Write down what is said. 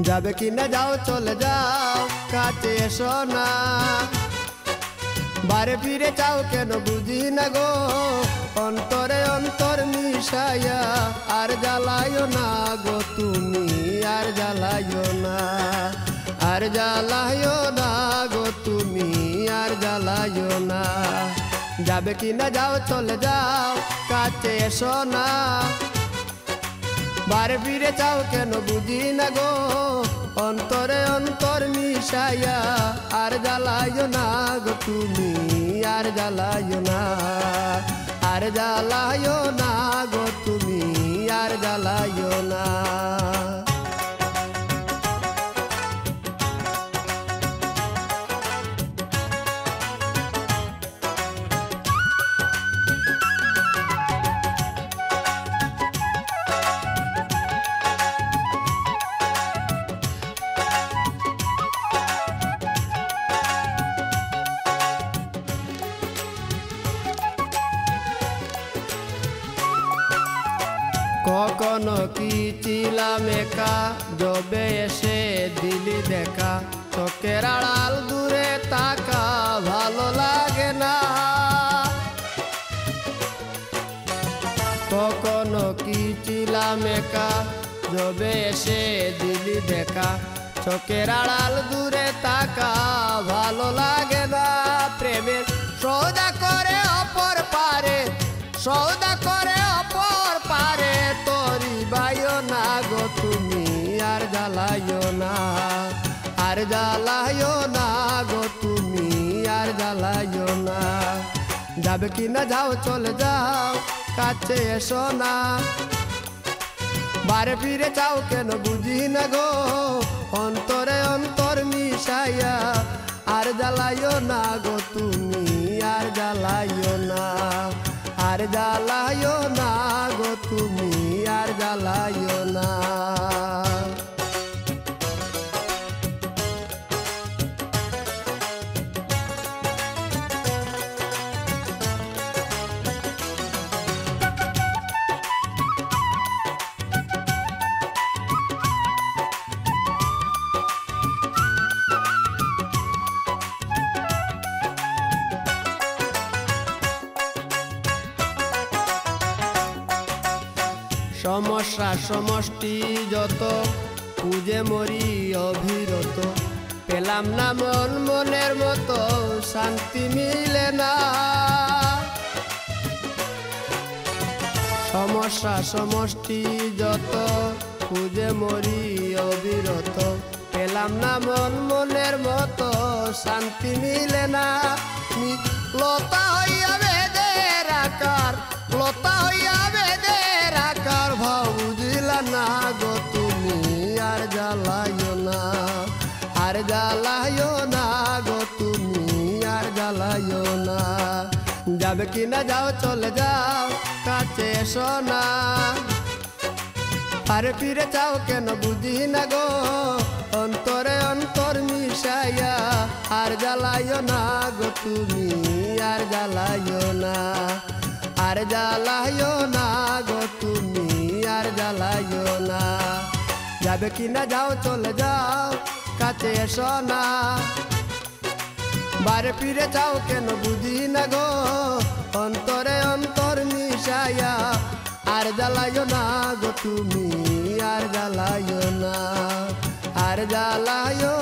যাবে কি না যাও চলে যাও কাছে এসো না বারে ফিরে চাও কেন বুঝি না গো অন্তরে অন্তর মিশাইয়া আর জ্বালাইও না গো তুমি আর জ্বালাইও না আর জ্বালাইও না গো তুমি আর জ্বালাইও না যাবে কি না যাও চলে যাও কাছে এসো না বারে ফিরে চাও কেন বুঝি না গো অন্তরে অন্তর মিশাইয়া আর জ্বালাইও না গো তুমি আর জ্বালাইও না আর জ্বালাইও না গো তুমি আর জ্বালাইও না কখনো কি ছিলাম একা জবে এসে দিলি দেখা চোখের আড়াল দূরে তাকা ভালো লাগে না কখনো কি ছিলাম একা জবে এসে দিলি দেখা চোখের আড়াল দূরে তাকা ভালো লাগে না প্রেমের সৌদা করে অপর পারে সৌদা করে অপর পারে তোরি বাইও না গো তুমি আর জ্বালাইও না আর জ্বালাইও না গো তুমি আর জ্বালাইও না যাবে কি না যাও চলে যাও কাছে এসো না বারে ফিরে চাও কেন বুঝি না গো অন্তরে অন্তর মিশাইয়া আর জ্বালাইও না গো তুমি আর জ্বালাইও না আর জ্বালাইও না গো তুমি আর জ্বালাইও না সমস্যা সমষ্টি যত খুঁজে মরি অবিরত পেলাম না মন মনের মতো শান্তি মিলে না সমস্যা সমষ্টি যত খুঁজে মরি অবিরত পেলাম না মন মনের মতো শান্তি মিলে না লতা হইয়া বেদের আকার লতা হইয়া বেদের আকার ভাব বুঝিলা না গো তুমি আর জ্বালাইও না আর জ্বালাইও না গো তুমি আর জ্বালাইও না যাবে কি না যাও চলে যাও কাছে এসো না আর ফিরে চাও কেন বুঝি না গো অন্তরে অন্তর মিশাইয়া আর জ্বালাইও না গো তুমি আর জ্বালাইও না আর জ্বালাইও না গো তুমি আর জ্বালাইও না যাবে কি না যাও চলে যাও কাছে এসো না বারে ফিরে যাও কেন বুঝি না গো অন্তরে অন্তর মিশাইয়া আর জ্বালাইও না গো তুমি আর জ্বালাইও না আর জ্বালাইও